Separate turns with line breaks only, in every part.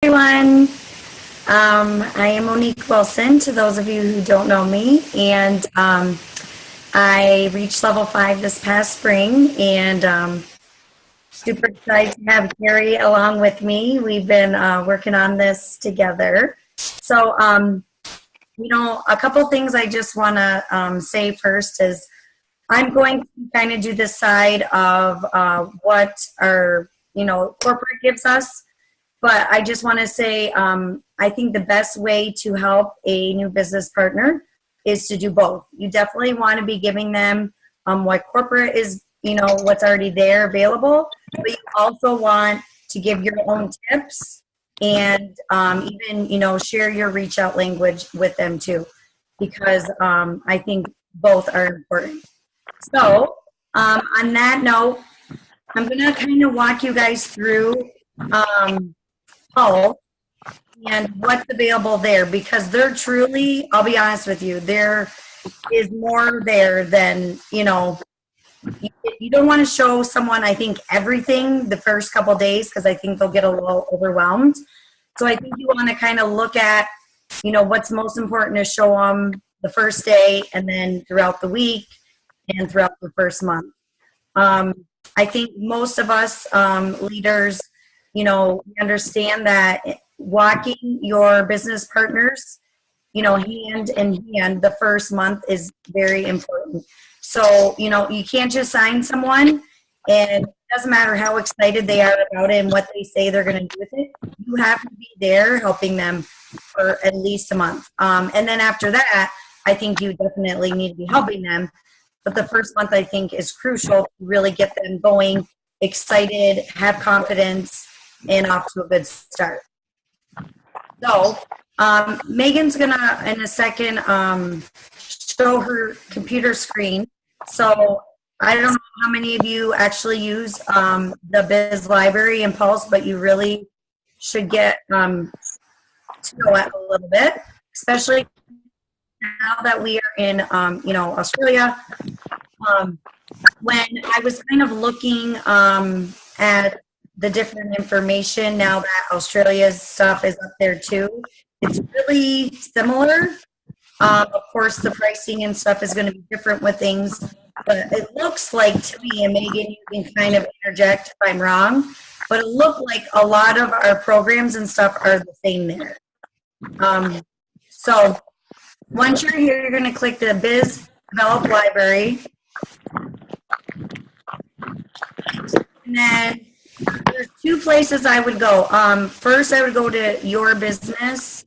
everyone. I am Monique Wilson, to those of you who don't know me, and I reached level 5 this past spring, and super excited to have Carrie along with me. We've been working on this together. So, a couple things I just want to say first is I'm going to kind of do this side of what our, corporate gives us. But I just want to say, I think the best way to help a new business partner is to do both. You definitely want to be giving them what corporate is, what's already there available, but you also want to give your own tips and even, share your reach out language with them too, because I think both are important. So on that note, I'm going to kind of walk you guys through and what's available there, because they're truly, I'll be honest with you, there is more there than, you don't want to show someone, I think, everything the first couple days, because I think they'll get a little overwhelmed. So I think you want to kind of look at, what's most important to show them the first day and then throughout the week and throughout the first month. I think most of us leaders, we understand that walking your business partners, hand in hand the first month is very important. So, you can't just sign someone and it doesn't matter how excited they are about it and what they say they're going to do with it. You have to be there helping them for at least a month. And then after that, I think you definitely need to be helping them. But the first month, I think, is crucial to really get them going, excited, have confidence, and off to a good start. So Megan's gonna in a second show her computer screen. So I don't know how many of you actually use the Biz Library and Pulse, but you really should get to know it a little bit, especially now that we are in Australia. When I was kind of looking at the different information now that Australia's stuff is up there too, it's really similar. Of course, the pricing and stuff is going to be different with things, but it looks like to me, and Megan, you can kind of interject if I'm wrong, but it looked like a lot of our programs and stuff are the same there. So once you're here, you're going to click the Biz Develop Library. And then there's two places I would go. First, I would go to Your Business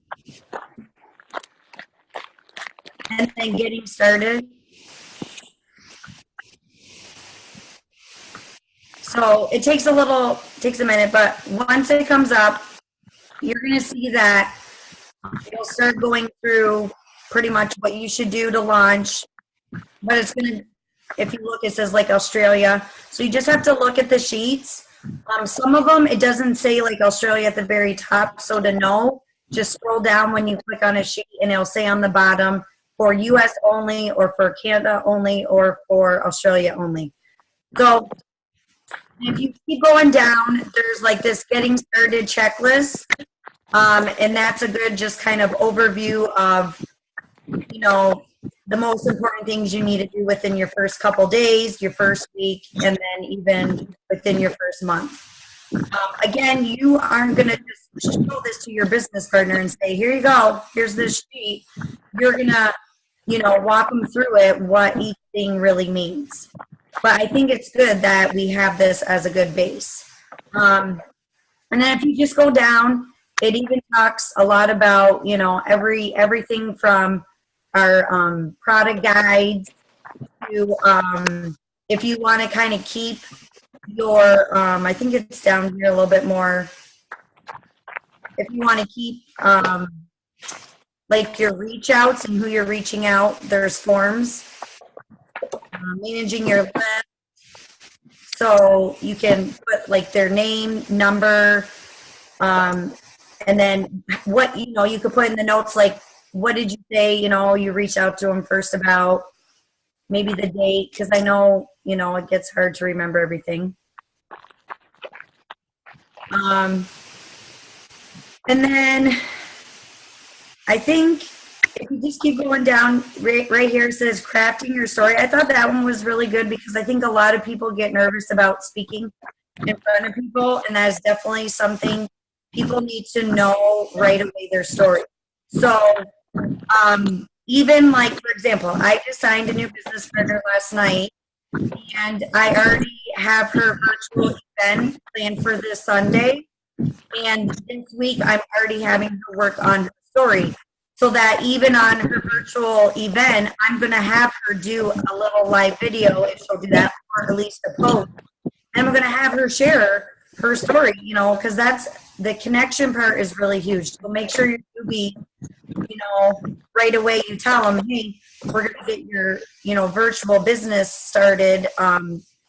and then Getting Started. So it takes a minute, but once it comes up, you're going to see that you'll start going through pretty much what you should do to launch. But it's going to, if you look, it says like Australia. So you just have to look at the sheets. Some of them, it doesn't say like Australia at the very top. So to know, just scroll down when you click on a sheet and it'll say on the bottom for US only, or for Canada only, or for Australia only. So if you keep going down, there's like this Getting Started checklist. And that's a good just kind of overview of, the most important things you need to do within your first couple days, your first week, and then even within your first month. Again, you aren't going to just show this to your business partner and say, here you go, here's this sheet. You're going to, walk them through it, what each thing really means. But I think it's good that we have this as a good base. And then if you just go down, it even talks a lot about, everything from our product guides to if you want to kind of keep your, I think it's down here a little bit more. If you want to keep like your reach outs and who you're reaching out, there's forms. Managing your list. So you can put like their name, number, and then what, you could put in the notes, like, what did you say, you reached out to them first about, maybe the date, because I know, it gets hard to remember everything. And then I think if you just keep going down, right here it says crafting your story. I thought that one was really good because I think a lot of people get nervous about speaking in front of people, and that is definitely something people need to know right away, their story. So even like, for example, I just signed a new business partner last night, and I already have her virtual event planned for this Sunday. And this week, I'm already having her work on her story. So that even on her virtual event, I'm going to have her do a little live video, if she'll do that, or at least a post. And I'm going to have her share her story, you know, because that's the connection part is really huge. So make sure you be, you know, right away you tell them, hey, we're going to get your, you know, virtual business started,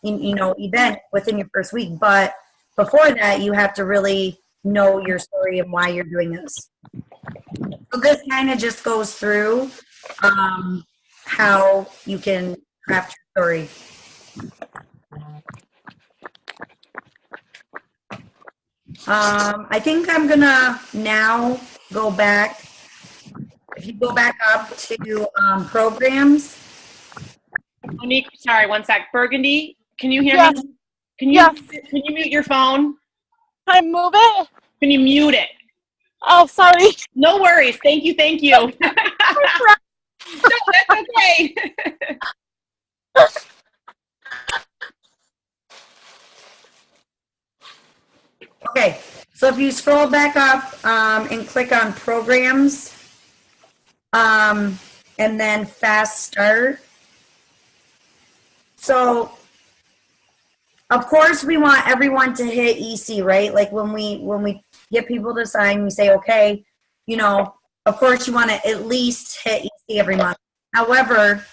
you know, event within your first week. But before that, you have to really know your story and why you're doing this. So this kind of just goes through how you can craft your story. I think I'm gonna now go back. If you go back up to programs.
Monique, sorry, one sec. Burgundy, can you hear
Yes.
me? Can you mute your phone?
Can I move it?
Can you mute it?
Oh, sorry.
No worries. Thank you. Thank you. No, that's okay.
Okay, so if you scroll back up and click on programs, and then fast start. So, of course, we want everyone to hit EC, right? Like when we get people to sign, we say, okay, you know, of course you want to at least hit EC every month. However,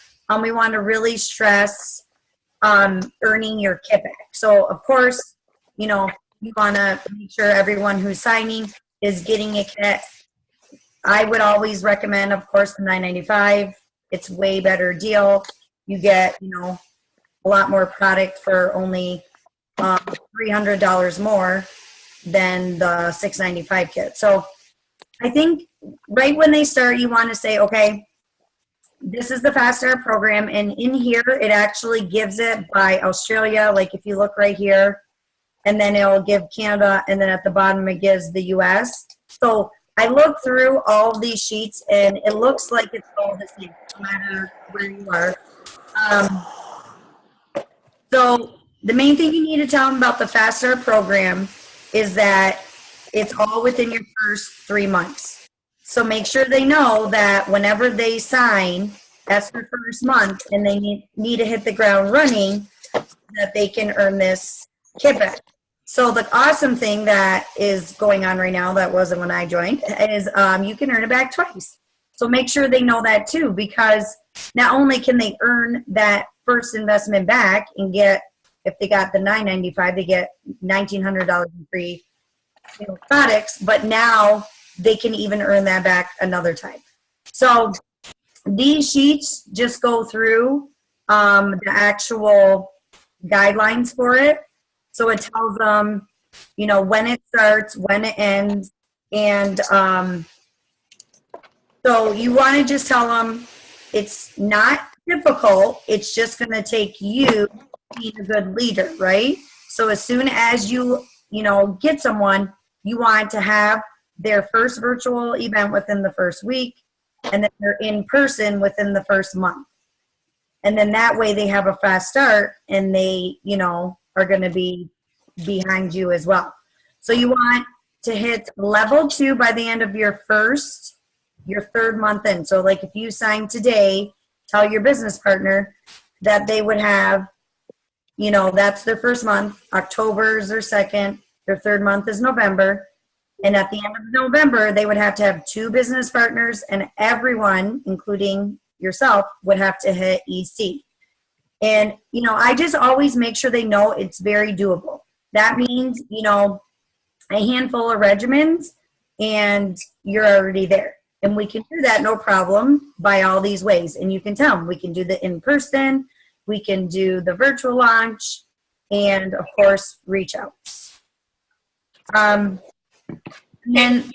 we want to really stress earning your kickback. So, of course, you know, you want to make sure everyone who's signing is getting a kit. I would always recommend, of course, the $9.95. It's way better deal. You get, you know, a lot more product for only $300 more than the $6.95 kit. So I think right when they start, you want to say, okay, this is the Fast Start program, and in here it actually gives it by Australia. Like if you look right here, and then it'll give Canada, and then at the bottom it gives the US. So I looked through all of these sheets, and it looks like it's all the same, no matter where you are. So the main thing you need to tell them about the Fast Start program is that it's all within your first 3 months. So make sure they know that whenever they sign, that's their first month, and they need to hit the ground running so that they can earn this kickback. So the awesome thing that is going on right now, that wasn't when I joined, is you can earn it back twice. So make sure they know that too, because not only can they earn that first investment back and get, if they got the $9.95, they get $1,900 in free products, but now they can even earn that back another time. So these sheets just go through the actual guidelines for it. So it tells them, you know, when it starts, when it ends, and so you want to just tell them it's not difficult. It's just going to take you being a good leader, right? So as soon as you know, get someone, you want to have their first virtual event within the first week, and then they're in person within the first month. And then that way they have a fast start, and they, you know, are going to be behind you as well. So you want to hit level 2 by the end of your third month in. So like if you sign today, tell your business partner that they would have, you know, that's their first month. October is their second. Their third month is November. And at the end of November, they would have to have 2 business partners, and everyone, including yourself, would have to hit EC. And, you know, I just always make sure they know it's very doable. That means, you know, a handful of regimens and you're already there. And we can do that no problem by all these ways. And you can tell them we can do the in-person, we can do the virtual launch, and of course, reach out. And then,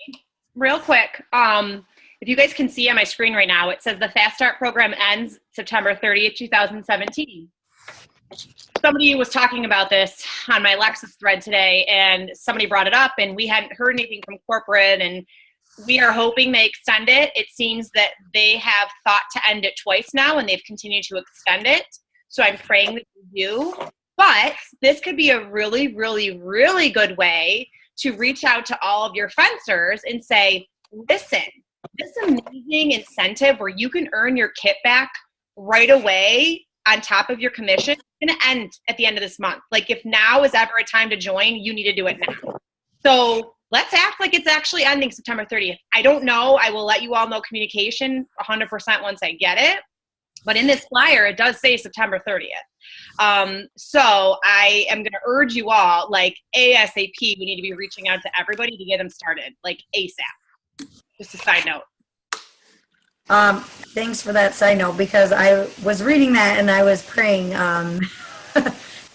Real quick, if you guys can see on my screen right now, it says the Fast Start program ends September 30th, 2017. Somebody was talking about this on my Lexus thread today, and somebody brought it up, and we hadn't heard anything from corporate, and we are hoping they extend it. It seems that they have thought to end it twice now, and they've continued to extend it. So I'm praying that you do. But this could be a really, really, really good way to reach out to all of your fencers and say, listen, this amazing incentive where you can earn your kit back right away on top of your commission is going to end at the end of this month. Like, if now is ever a time to join, you need to do it now. So let's act like it's actually ending September 30th. I don't know. I will let you all know communication 100% once I get it. But in this flyer, it does say September 30th. So I am going to urge you all, like ASAP, we need to be reaching out to everybody to get them started, like ASAP. Just a side note.
thanks for that side note, because I was reading that and I was praying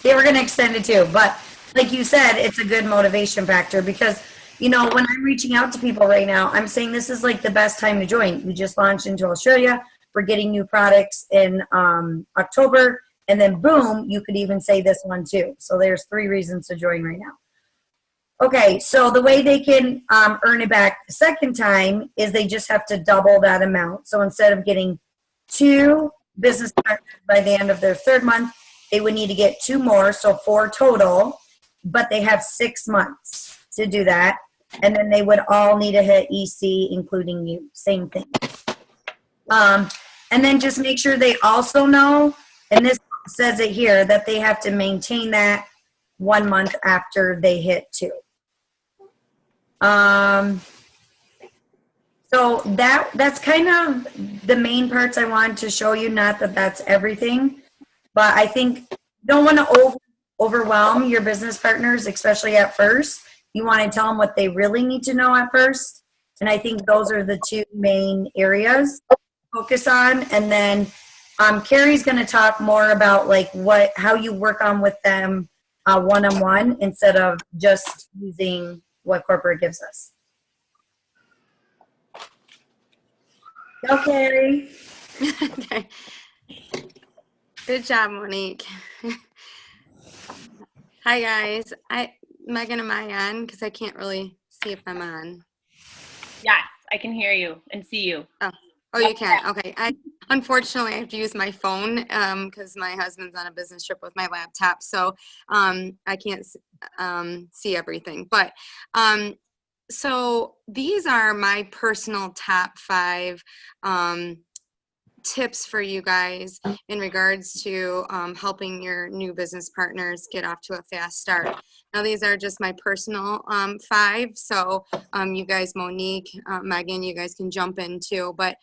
they were going to extend it too. But like you said, it's a good motivation factor, because, you know, when I'm reaching out to people right now, I'm saying this is like the best time to join. We just launched into Australia. We're getting new products in October, and then boom, you could even say this one too. So there's 3 reasons to join right now. Okay, so the way they can earn it back the second time is they just have to double that amount. So instead of getting 2 business partners by the end of their 3rd month, they would need to get 2 more, so 4 total, but they have 6 months to do that. And then they would all need to hit EC, including you. Same thing. And then just make sure they also know, and this says it here, that they have to maintain that 1 month after they hit 2. So that's kind of the main parts I wanted to show you. Not that that's everything, but I think you don't want to overwhelm your business partners, especially at first. You want to tell them what they really need to know at first. And I think those are the 2 main areas to focus on. And then Carrie's going to talk more about like how you work on with them one-on-one instead of just using what corporate gives us. Go, Carrie.
Okay. Good job, Monique. Hi, guys. Megan, am I on? Because I can't really see if I'm on.
Yes, I can hear you and see you.
Oh, you can? Okay. Unfortunately, I have to use my phone because my husband's on a business trip with my laptop. So I can't see everything. But so these are my personal top 5 tips for you guys in regards to helping your new business partners get off to a fast start. Now, these are just my personal 5, so you guys, Monique, Megan, you guys can jump in too, but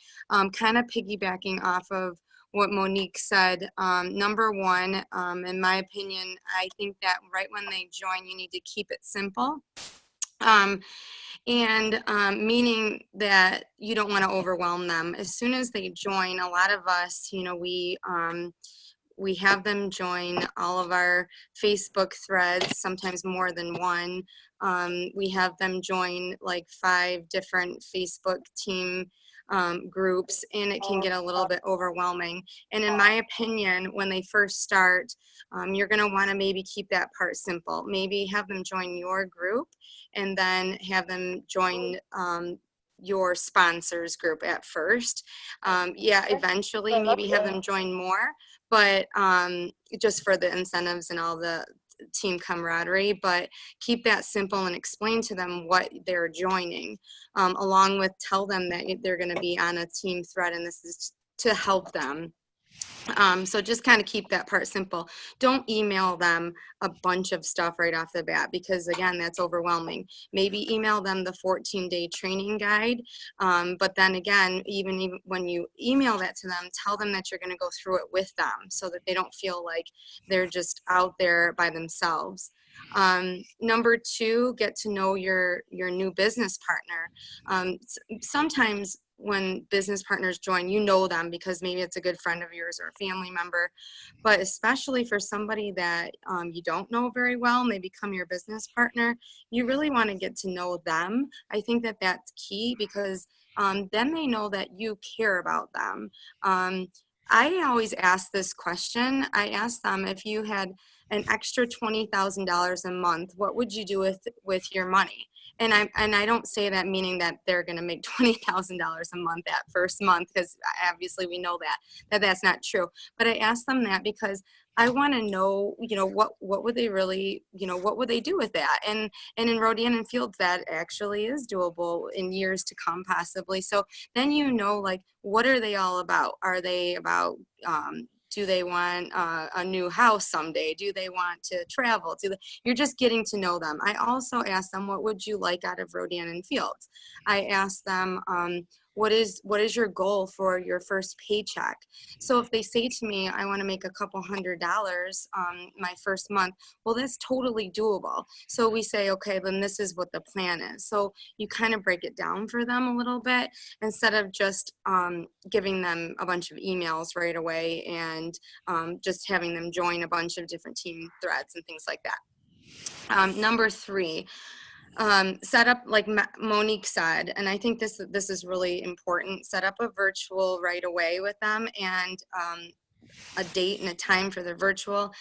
kind of piggybacking off of what Monique said, number 1, in my opinion, I think that right when they join, you need to keep it simple. Meaning that you don't want to overwhelm them. As soon as they join, a lot of us, you know, we have them join all of our Facebook threads, sometimes more than 1. We have them join like 5 different Facebook team groups, and it can get a little bit overwhelming. And in my opinion, when they first start, you're going to want to maybe keep that part simple. Maybe have them join your group and then have them join your sponsors group at first. Eventually maybe have them join more, but just for the incentives and all the team camaraderie, but keep that simple and explain to them what they're joining, along with tell them that they're going to be on a team thread and this is to help them. So just kind of keep that part simple. Don't email them a bunch of stuff right off the bat, because again, that's overwhelming. Maybe email them the 14-day training guide. But then again, even when you email that to them, tell them that you're going to go through it with them so that they don't feel like they're just out there by themselves. Number 2, get to know your new business partner. Sometimes when business partners join, you know them because maybe it's a good friend of yours or a family member, but especially for somebody that you don't know very well, and they become your business partner, you really want to get to know them. I think that that's key because then they know that you care about them. I always ask this question. I ask them, if you had an extra $20,000 a month, what would you do with your money? And I don't say that meaning that they're going to make $20,000 a month that first month, because obviously we know that that's not true. But I ask them that because I want to know, what would they really, what would they do with that? And in Rodan and Fields, that actually is doable in years to come, possibly. So then like, what are they all about? Are they about do they want a new house someday? Do they want to travel? You're just getting to know them. I also ask them, what would you like out of Rodan and Fields? I ask them, what is your goal for your first paycheck? So if they say to me, I want to make a couple $100 my first month, well, that's totally doable. So we say, okay, then this is what the plan is. So you kind of break it down for them a little bit instead of just giving them a bunch of emails right away and just having them join a bunch of different team threads and things like that. Number 3, set up, like Monique said, and I think this is really important, set up a virtual right away with them, and a date and a time for the virtual.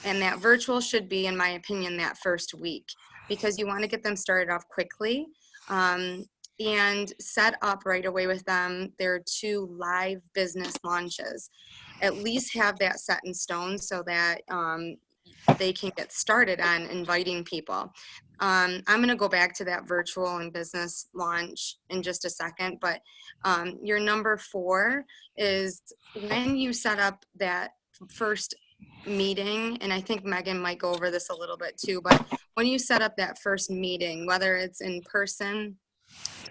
And that virtual should be, in my opinion, that first week, because you want to get them started off quickly. And set up right away with them their 2 live business launches. At least have that set in stone so that they can get started on inviting people. I'm going to go back to that virtual and business launch in just a second, but your number 4 is when you set up that first meeting, and I think Megan might go over this a little bit too, but when you set up that first meeting, whether it's in person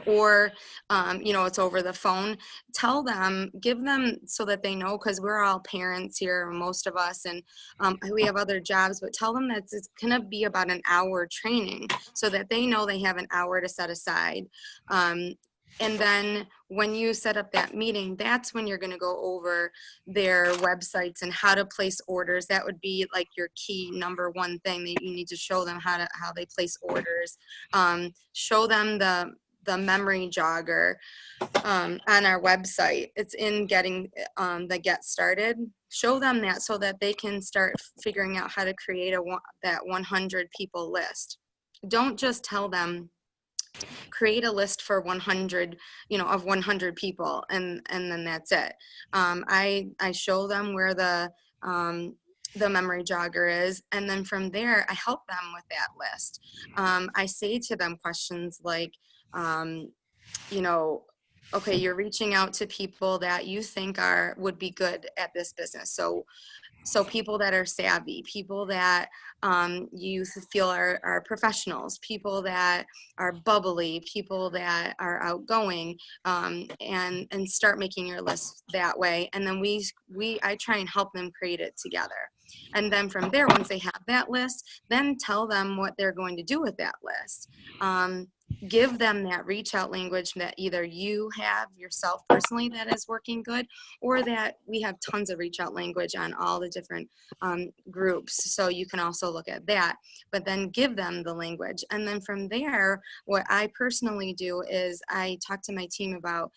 or it's over the phone, give them so that they know, because we're all parents here, most of us, and we have other jobs, but tell them that it's going to be about an hour training so that they know they have an hour to set aside. And then when you set up that meeting, that's when you're going to go over their websites and how to place orders. That would be like your key number 1 thing that you need to show them, how they place orders. Show them the memory jogger on our website. It's in getting the Get Started. Show them that so that they can start figuring out how to create that 100 people list. Don't just tell them, create a list for 100, of 100 people, and then that's it. I show them where the memory jogger is, and then from there I help them with that list. I say to them questions like, okay, you're reaching out to people that you think would be good at this business. So people that are savvy, people that you feel are professionals, people that are bubbly, people that are outgoing, and start making your list that way. And then I try and help them create it together. And then from there, once they have that list, then tell them what they're going to do with that list. Give them that reach out language that either you have yourself personally that is working good, or that we have tons of reach out language on all the different groups. So you can also look at that, but then give them the language. And then from there, what I personally do is I talk to my team about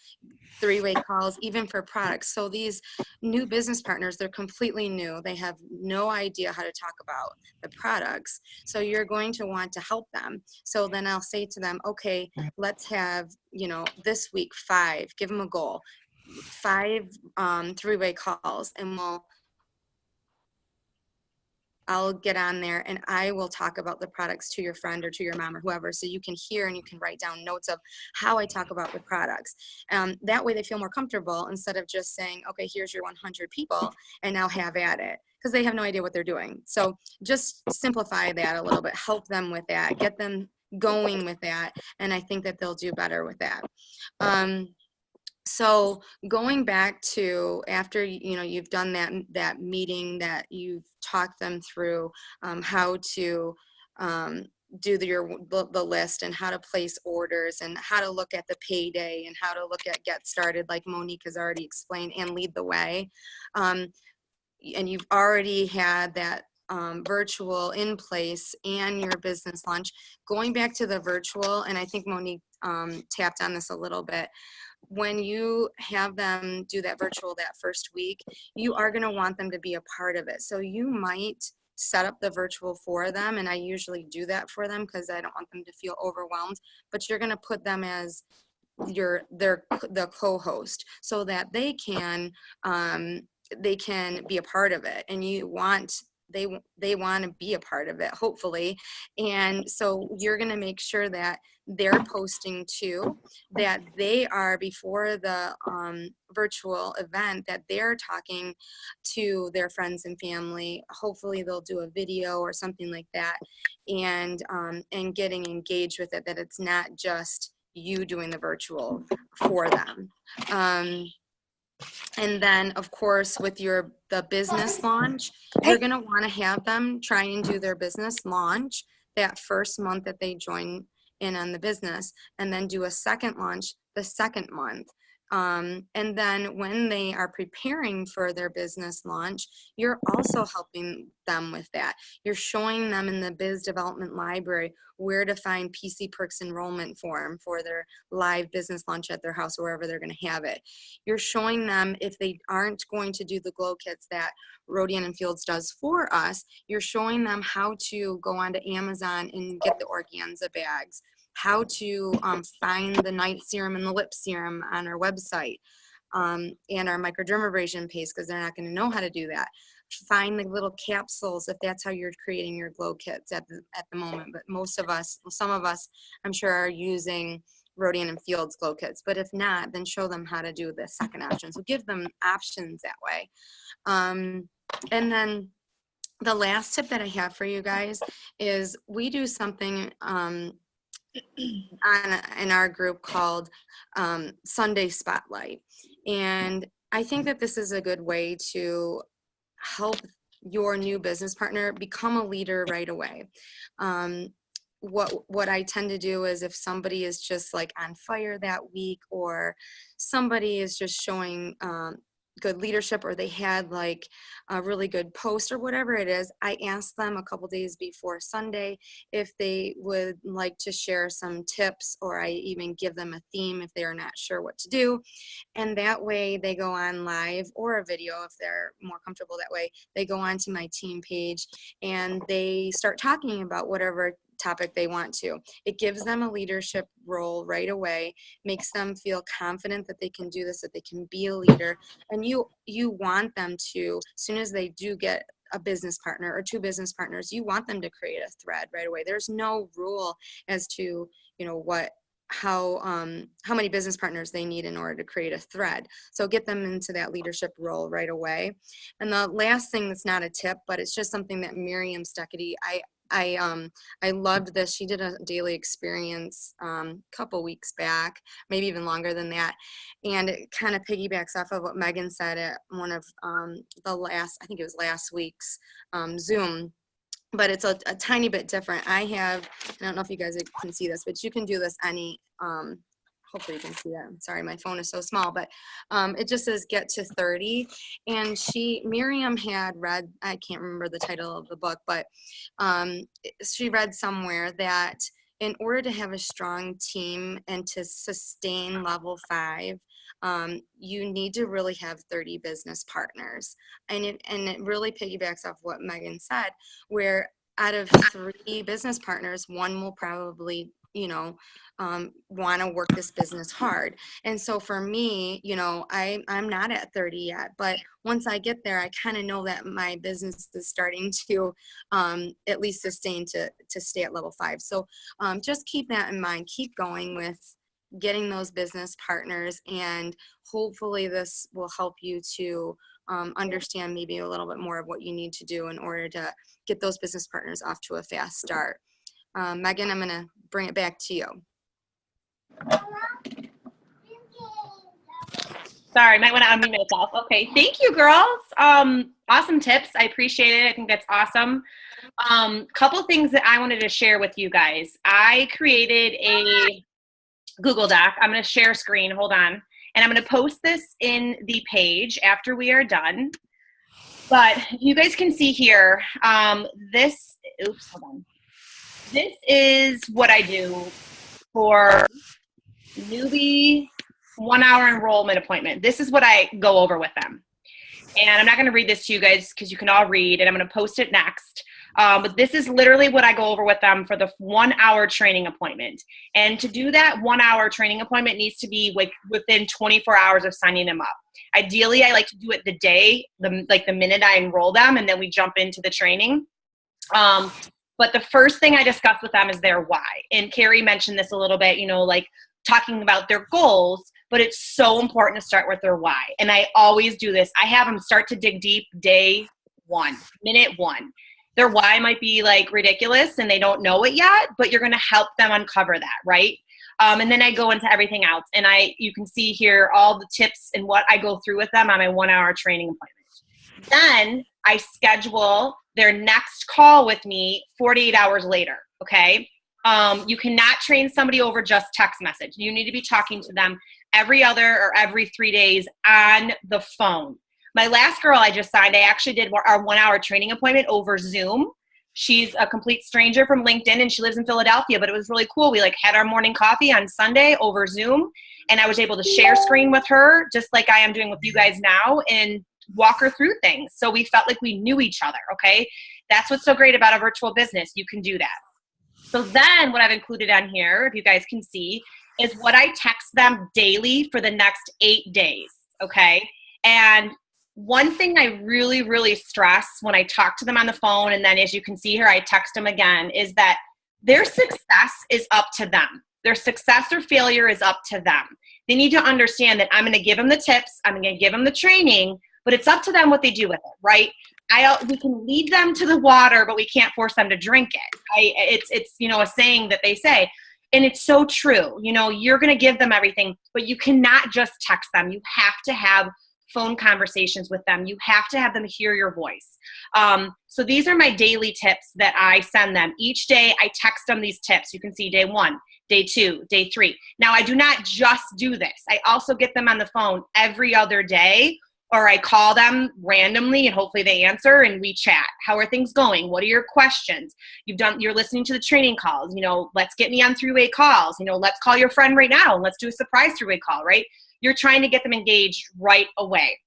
3-way calls, even for products. So these new business partners, they're completely new. They have no idea how to talk about the products. So you're going to want to help them. So then I'll say to them, okay, let's have, this week 5, give them a goal, 5 3-way calls, and I'll get on there and I will talk about the products to your friend or to your mom or whoever, so you can hear and you can write down notes of how I talk about the products. That way they feel more comfortable, instead of just saying, okay, here's your 100 people and now have at it, because they have no idea what they're doing. So just simplify that a little bit, help them with that, get them going with that, and I think that they'll do better with that. So going back to after, you've done that meeting, that you've talked them through how to do the list and how to place orders and how to look at the payday and how to look at get started, like Monique has already explained, and lead the way. And you've already had that virtual in place and your business lunch. Going back to the virtual, and I think Monique tapped on this a little bit, when you have them do that virtual that first week, you are going to want them to be a part of it. So you might set up the virtual for them, and I usually do that for them because I don't want them to feel overwhelmed, but you're going to put them as the co-host so that they can be a part of it, and they want to be a part of it, hopefully. And so you're going to make sure that they're posting too, that they are, before the virtual event, that they're talking to their friends and family. Hopefully they'll do a video or something like that, and getting engaged with it, that it's not just you doing the virtual for them. And then, of course, with the business launch, you're going to want to have them try and do their business launch that first month that they join in on the business, and then do a second launch the second month. And then when they are preparing for their business launch, you're also helping them with that. You're showing them in the Biz Development Library where to find PC Perks enrollment form for their live business launch at their house or wherever they're going to have it. You're showing them, if they aren't going to do the glow kits that Rodian and Fields does for us, you're showing them how to go onto Amazon and get the organza bags, how to find the night serum and the lip serum on our website, and our microdermabrasion paste, because they're not going to know how to do that. Find the little capsules if that's how you're creating your glow kits at the moment. But some of us, I'm sure, are using Rodian and Fields glow kits. But if not, then show them how to do the second option. So give them options that way. And then the last tip that I have for you guys is we do something in our group called Sunday Spotlight. And I think that this is a good way to help your new business partner become a leader right away. What I tend to do is, if somebody is just like on fire that week, or somebody is just showing good leadership, or they had like a really good post or whatever it is, I ask them a couple days before Sunday if they would like to share some tips, or I even give them a theme if they're not sure what to do. And that way they go on live, or a video if they're more comfortable that way. They go on to my team page and they start talking about whatever topic they want to. It gives them a leadership role right away, makes them feel confident that they can do this, that they can be a leader. And you want them to, as soon as they do get a business partner or two business partners, you want them to create a thread right away. There's no rule as to, how many business partners they need in order to create a thread. So get them into that leadership role right away. And the last thing that's not a tip, but it's just something that Miriam Steckedy, I loved this. She did a daily experience a couple weeks back, maybe even longer than that. And it kind of piggybacks off of what Megan said at one of I think it was last week's Zoom. But it's a tiny bit different. I don't know if you guys can see this, but you can do this hopefully you can see that. I'm sorry, my phone is so small, but it just says get to 30. And Miriam had read, I can't remember the title of the book, but she read somewhere that in order to have a strong team and to sustain level 5, you need to really have 30 business partners. And it really piggybacks off what Megan said, where out of 3 business partners, one will probably want to work this business hard. And so for me, I'm not at 30 yet, but once I get there, I kind of know that my business is starting to at least sustain to stay at level 5. So just keep that in mind. Keep going with getting those business partners, and hopefully this will help you to understand maybe a little bit more of what you need to do in order to get those business partners off to a fast start. Megan, I'm going to bring it back to you.
Sorry, might want to unmute myself. Okay, thank you, girls. Awesome tips. I appreciate it. I think that's awesome. Couple things that I wanted to share with you guys. I created a Google Doc. I'm going to share screen. Hold on. And I'm going to post this in the page after we are done. But you guys can see here, hold on. This is what I do for newbie 1 hour enrollment appointment. This is what I go over with them. And I'm not going to read this to you guys because you can all read, and I'm going to post it next. But this is literally what I go over with them for the 1 hour training appointment. And to do that 1 hour training appointment needs to be like within 24 hours of signing them up. Ideally, I like to do it the day, the minute I enroll them, and then we jump into the training. But the first thing I discuss with them is their why. And Carrie mentioned this a little bit, like talking about their goals, but it's so important to start with their why. And I always do this. I have them start to dig deep day one, minute one. Their why might be like ridiculous and they don't know it yet, but you're going to help them uncover that, right? And then I go into everything else. And you can see here all the tips and what I go through with them on my 1 hour training appointment. Then I schedule their next call with me 48 hours later, okay? You cannot train somebody over just text message. You need to be talking to them every other or every 3 days on the phone. My last girl I just signed, I actually did our 1 hour training appointment over Zoom. She's a complete stranger from LinkedIn and she lives in Philadelphia, but it was really cool. We had our morning coffee on Sunday over Zoom, and I was able to share screen with her just like I am doing with you guys now and walk her through things. So we felt like we knew each other, okay? That's what's so great about a virtual business. You can do that. So then what I've included on here, if you guys can see, is what I text them daily for the next 8 days, okay? And one thing I really, really stress when I talk to them on the phone, and then as you can see here, I text them again, is that their success is up to them. Their success or failure is up to them. They need to understand that I'm going to give them the tips, I'm going to give them the training, but it's up to them what they do with it, right? We can lead them to the water, but we can't force them to drink it. It's a saying that they say, and it's so true. You're going to give them everything, but you cannot just text them. You have to have phone conversations with them. You have to have them hear your voice. So these are my daily tips that I send them. Each day I text them these tips. You can see day 1, day 2, day 3. Now I do not just do this. I also get them on the phone every other day, or I call them randomly and hopefully they answer and we chat. How are things going? What are your questions? You're listening to the training calls. Let's get me on three-way calls. Let's call your friend right now and let's do a surprise three-way call, right? You're trying to get them engaged right away.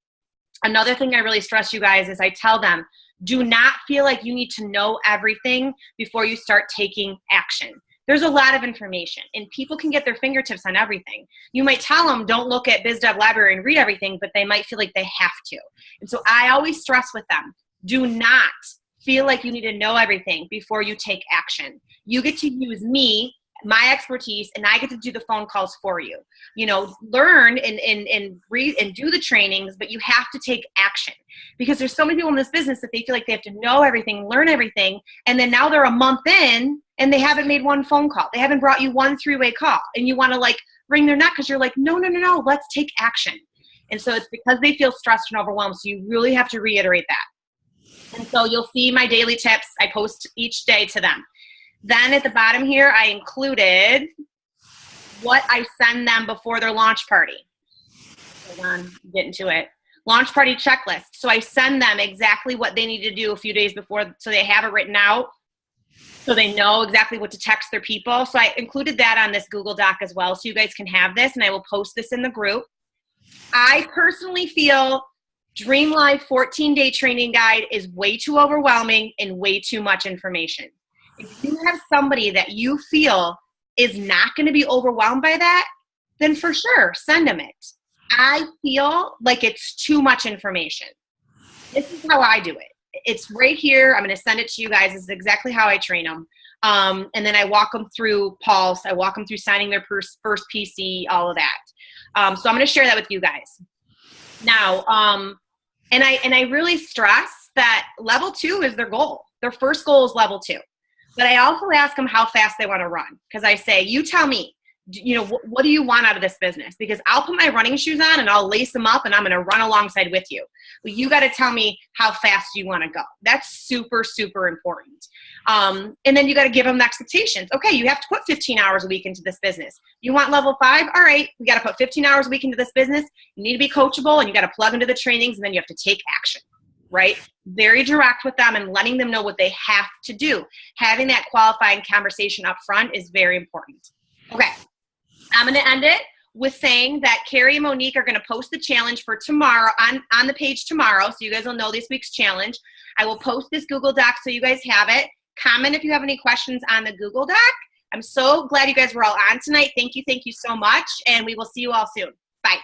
Another thing I really stress you guys is I tell them, do not feel like you need to know everything before you start taking action. There's a lot of information and people can get their fingertips on everything. You might tell them, don't look at BizDev Library and read everything, but they might feel like they have to. And so I always stress with them, do not feel like you need to know everything before you take action. You get to use me, my expertise, and I get to do the phone calls for you. Learn and read and do the trainings, but you have to take action because there's so many people in this business that they feel like they have to know everything, learn everything, and then now they're a month in and they haven't made one phone call. They haven't brought you one three-way call, and you want to wring their neck because you're like, no, let's take action. And so it's because they feel stressed and overwhelmed. So you really have to reiterate that. And so you'll see my daily tips. I post each day to them. Then at the bottom here, I included what I send them before their launch party. Hold on, get into it. Launch party checklist. So I send them exactly what they need to do a few days before so they have it written out so they know exactly what to text their people. So I included that on this Google Doc as well so you guys can have this, and I will post this in the group. I personally feel Dream Life 14-day training guide is way too overwhelming and way too much information. If you have somebody that you feel is not going to be overwhelmed by that, then for sure, send them it. I feel like it's too much information. This is how I do it. It's right here. I'm going to send it to you guys. This is exactly how I train them. And then I walk them through Pulse. I walk them through signing their first PC, all of that. So I'm going to share that with you guys. Now, and I really stress that level 2 is their goal. Their first goal is level 2. But I also ask them how fast they want to run. Because I say, you tell me, what do you want out of this business? Because I'll put my running shoes on and I'll lace them up and I'm going to run alongside with you. But you got to tell me how fast you want to go. That's super, super important. And then you got to give them the expectations. Okay, you have to put 15 hours a week into this business. You want level 5? All right, we got to put 15 hours a week into this business. You need to be coachable and you got to plug into the trainings and then you have to take action, right? Very direct with them and letting them know what they have to do. Having that qualifying conversation up front is very important. Okay. I'm going to end it with saying that Carrie and Monique are going to post the challenge for tomorrow on the page tomorrow, so you guys will know this week's challenge. I will post this Google Doc so you guys have it. Comment if you have any questions on the Google Doc. I'm so glad you guys were all on tonight. Thank you so much, and we will see you all soon. Bye.